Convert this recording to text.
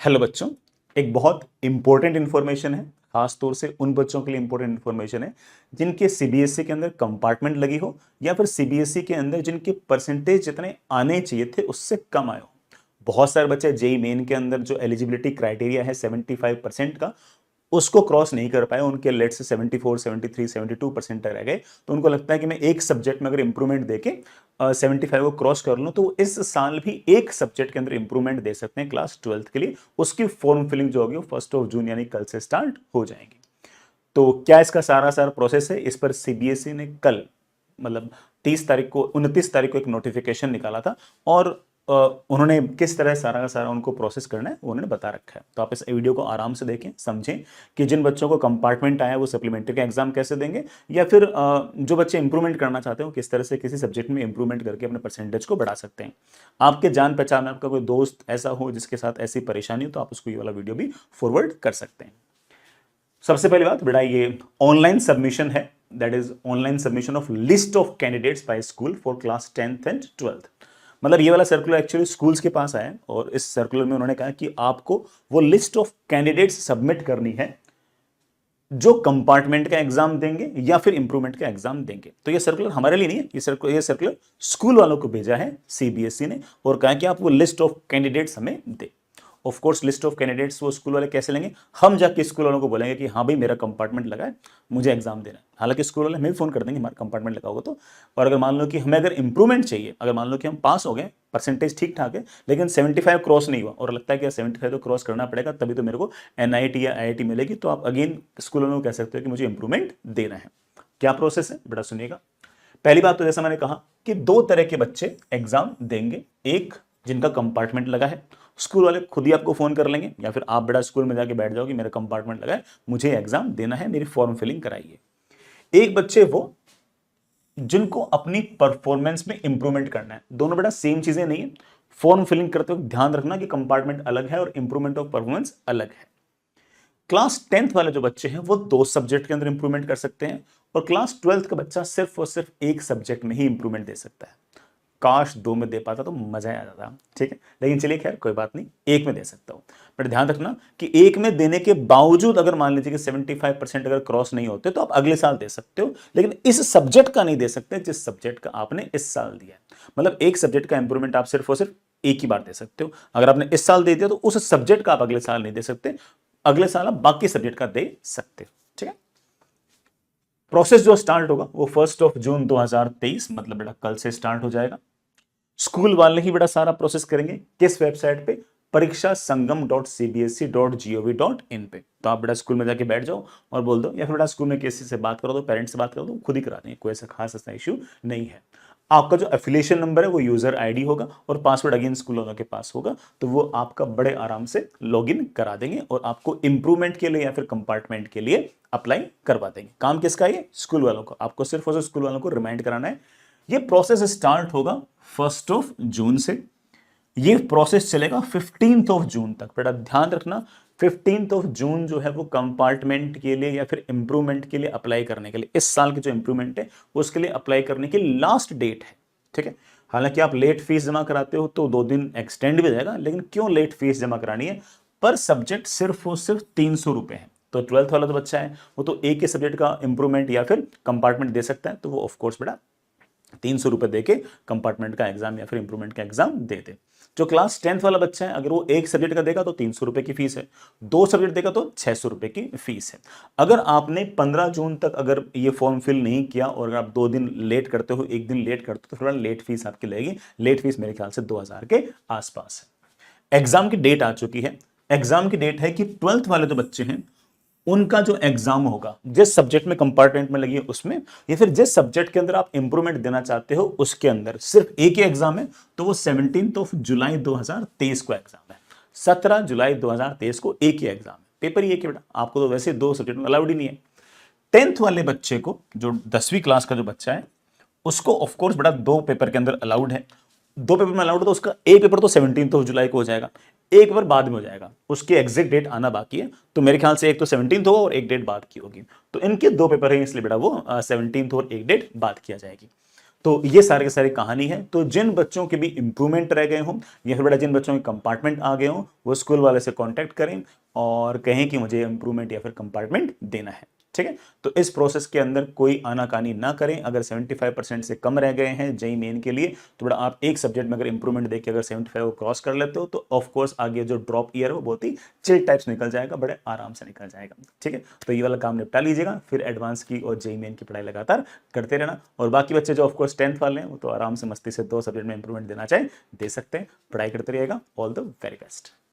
Hello बच्चों, एक बहुत इंपॉर्टेंट इन्फॉर्मेशन है। खास तौर से उन बच्चों के लिए इंपॉर्टेंट इन्फॉर्मेशन है जिनके सीबीएसई के अंदर कंपार्टमेंट लगी हो या फिर सीबीएसई के अंदर जिनके परसेंटेज जितने आने चाहिए थे उससे कम आए हो। बहुत सारे बच्चे जेई मेन के अंदर जो एलिजिबिलिटी क्राइटेरिया है 75% का, उसको क्रॉस नहीं कर पाए। उनके लेट से 74, 73, 72% रह गए। तो उनको लगता है कि मैं एक सब्जेक्ट में अगर इंप्रूवमेंट देके 75 को क्रॉस कर लूं तो इस साल भी एक सब्जेक्ट के अंदर इंप्रूवमेंट दे सकते हैं क्लास 12th के लिए। उसकी फॉर्म फिलिंग जो होगी वो 1 जून यानी कल से स्टार्ट हो जाएगी। तो क्या इसका सारा सारा प्रोसेस है, इस पर सीबीएसई ने कल मतलब 29 तारीख को एक नोटिफिकेशन निकाला था और उन्होंने किस तरह सारा का सारा उनको प्रोसेस करना है वो उन्होंने बता रखा है। तो आप इस वीडियो को आराम से देखें, समझें कि जिन बच्चों को कंपार्टमेंट आया वो सप्लीमेंट्री का एग्जाम कैसे देंगे, या फिर जो बच्चे इंप्रूवमेंट करना चाहते हैं वो किस तरह से किसी सब्जेक्ट में इंप्रूवमेंट करके अपने परसेंटेज को बढ़ा सकते हैं। आपके जान पहचान में आपका कोई दोस्त ऐसा हो जिसके साथ ऐसी परेशानी हो तो आप उसको ये वाला वीडियो भी फॉरवर्ड कर सकते हैं। सबसे पहली बात बेटा, ये ऑनलाइन सबमिशन है, that is online submission of list of candidates by school for class 10th and 12th। मतलब ये वाला सर्कुलर एक्चुअली स्कूल्स के पास आया है और इस सर्कुलर में उन्होंने कहा कि आपको वो लिस्ट ऑफ कैंडिडेट्स सबमिट करनी है जो कंपार्टमेंट का एग्जाम देंगे या फिर इंप्रूवमेंट का एग्जाम देंगे। तो ये सर्कुलर हमारे लिए नहीं है, ये सर्कुलर स्कूल वालों को भेजा है सीबीएसई ने और कहा कि आप वो लिस्ट ऑफ कैंडिडेट्स हमें दे। Of course list of candidates वो स्कूल वाले कैसे लेंगे, हम जाके स्कूल वालों को बोलेंगे कि हाँ भाई मेरा कंपार्टमेंट लगा है, मुझे एग्जाम देना है। हालांकि स्कूल वाले हमें भी फोन कर देंगे हमारा कंपार्टमेंट लगा होगा तो। और अगर मान लो कि हमें अगर इंप्रूवमेंट चाहिए, अगर मान लो कि हम पास हो गए, परसेंटेज ठीक ठाक है, लेकिन 75 क्रॉस नहीं हुआ और लगता है कि 75 तो क्रॉस करना पड़ेगा तभी तो मेरे को एनआईटी या आईआईटी मिलेगी, तो आप अगेन स्कूल वालों को कह सकते हो कि मुझे इंप्रूवमेंट देना है। क्या प्रोसेस है बेटा सुनिएगा। पहली बात तो जैसा मैंने कहा कि दो तरह के बच्चे एग्जाम देंगे। एक जिनका कंपार्टमेंट लगा है, स्कूल वाले खुद ही आपको फोन कर लेंगे या फिर आप बेटा स्कूल में जाके बैठ जाओ कि मेरा कंपार्टमेंट लगा है, मुझे एग्जाम देना है, मेरी फॉर्म फिलिंग कराइए। एक बच्चे वो जिनको अपनी परफॉर्मेंस में इंप्रूवमेंट करना है। दोनों बेटा सेम चीजें नहीं है। फॉर्म फिलिंग करते वक्त ध्यान रखना कि कंपार्टमेंट अलग है और इंप्रूवमेंट ऑफ परफॉर्मेंस अलग है। क्लास 10th वाले जो बच्चे हैं वो दो सब्जेक्ट के अंदर इंप्रूवमेंट कर सकते हैं और क्लास 12th का बच्चा सिर्फ और सिर्फ एक सब्जेक्ट में ही इंप्रूवमेंट दे सकता है। काश दो में दे पाता तो मजा आ जाता, ठीक है, लेकिन चलिए खैर कोई बात नहीं, एक में दे सकता हूं। बट ध्यान रखना कि एक में देने के बावजूद अगर मान लीजिए कि 75% अगर क्रॉस नहीं होते तो आप अगले साल दे सकते हो, लेकिन इस सब्जेक्ट का नहीं दे सकते जिस सब्जेक्ट का आपने इस साल दिया है। मतलब एक सब्जेक्ट का इंप्रूवमेंट आप सिर्फ और सिर्फ एक ही बार दे सकते हो। अगर आपने इस साल दे दिया तो उस सब्जेक्ट का आप अगले साल नहीं दे सकते, अगले साल आप बाकी सब्जेक्ट का दे सकते हो, ठीक है। प्रोसेस जो स्टार्ट होगा वो 1 जून 2023 मतलब बेटा कल से स्टार्ट हो जाएगा। स्कूल वाले ही बड़ा सारा प्रोसेस करेंगे। किस वेबसाइट पे? परीक्षा संगम .cbsc.gov.in पे। तो आप बेटा स्कूल में जाके बैठ जाओ और बोल दो, या फिर बेटा स्कूल में किसी से बात करो दो, पेरेंट्स से बात करो दो, खुद ही करा देंगे, कोई ऐसा खास ऐसा इश्यू नहीं है। आपका जो एफिलिएशन नंबर है वो यूजर आईडी होगा और पासवर्ड अगेन स्कूल वालों के पास होगा, तो वो आपका बड़े आराम से लॉगिन करा देंगे और आपको इंप्रूवमेंट के लिए या फिर कंपार्टमेंट के लिए अप्लाई करवा देंगे। काम किसका? ये स्कूल वालों को। आपको सिर्फ और सिर्फ स्कूल वालों को रिमाइंड कराना है। ये प्रोसेस स्टार्ट होगा 1 जून से, ये प्रोसेस चलेगा 15 जून तक। बेटा ध्यान रखना 15 जून जो है वो कंपार्टमेंट के लिए या फिर इंप्रूवमेंट के लिए अप्लाई करने के लिए, इस साल की जो इंप्रूवमेंट है उसके लिए अप्लाई करने की लास्ट डेट है, ठीक है। हालांकि आप लेट फीस जमा कराते हो तो 2 दिन एक्सटेंड भी जाएगा, लेकिन क्यों लेट फीस जमा करानी है? पर सब्जेक्ट सिर्फ और सिर्फ 300 रुपए है। तो 12th वाला जो बच्चा है वो तो एक ही सब्जेक्ट का इंप्रूवमेंट या फिर कंपार्टमेंट दे सकता है, तो वो ऑफकोर्स बेटा 300 रुपए देके कंपार्टमेंट का एग्जाम या फिर इंप्रूवमेंट का एग्जाम दे दे। जो क्लास 10th वाला बच्चा है अगर वो एक सब्जेक्ट का देगा तो 300 रुपए की फीस है, 2 सब्जेक्ट देगा तो 600 रुपए की फीस है। अगर आपने 15 जून तक अगर ये फॉर्म फिल नहीं किया और अगर आप 2 दिन लेट करते हो, 1 दिन लेट करते हो, तो थोड़ा लेट फीस आपकी लगेगी। लेट फीस मेरे ख्याल से 2000 के आसपास है। एग्जाम की डेट आ चुकी है। एग्जाम की डेट है कि 12th वाले जो बच्चे हैं उनका जो एग्जाम होगा जिस सब्जेक्ट में कंपार्टमेंट में लगी है उसमें, या फिर जिस सब्जेक्ट के अंदर आप इंप्रूवमेंट देना चाहते हो उसके अंदर सिर्फ एक ही एग्जाम है, तो वो 17 जुलाई 2023 को एग्जाम है। 17 जुलाई 2023 को एक ही एग्जाम है, पेपर ही एक ही बेटा। आपको तो वैसे 2 सब्जेक्ट में अलाउड ही नहीं है। 10th वाले बच्चे को, जो 10वीं क्लास का जो बच्चा है, उसको ऑफकोर्स बेटा 2 पेपर के अंदर अलाउड है। 2 पेपर में अलाउड है तो उसका एक पेपर तो 17 जुलाई को हो जाएगा, एक बार बाद में हो जाएगा, उसकी एग्जैक्ट डेट आना बाकी है। तो मेरे ख्याल से एक तो 17 होगा और एक डेट बाद की होगी, तो इनके 2 पेपर हैं इसलिए बेटा वो 17 और एक डेट बाद किया जाएगी। तो ये सारे के सारी कहानी है। तो जिन बच्चों के भी इंप्रूवमेंट रह गए हों या फिर बेटा जिन बच्चों के कंपार्टमेंट आ गए हों, वो स्कूल वाले से कांटेक्ट करें और कहें कि मुझे इंप्रूवमेंट या फिर कंपार्टमेंट देना है। ठीक है, तो इस प्रोसेस के अंदर कोई आनाकानी ना करें। अगर 75% से कम रह गए हैं जेई मेन के लिए, तो बड़ा आप एक सब्जेक्ट में अगर इंप्रूवमेंट देके अगर 75 को क्रॉस कर लेते हो, तो ऑफ कोर्स आगे जो ड्रॉप ईयर है वो बहुत ही चिल टाइप्स निकल जाएगा, बड़े आराम से निकल जाएगा। ठीक है, तो ये वाला काम निपटा लीजिएगा, फिर एडवांस की और जेई मेन की पढ़ाई लगातार करते रहना। और बाकी बच्चे जो ऑफकोर्स 10th वाले हैं, वो तो आराम से मस्ती से 2 सब्जेक्ट में इंप्रूवमेंट देना चाहे दे सकते हैं, पढ़ाई करते रहिएगा। All the very best.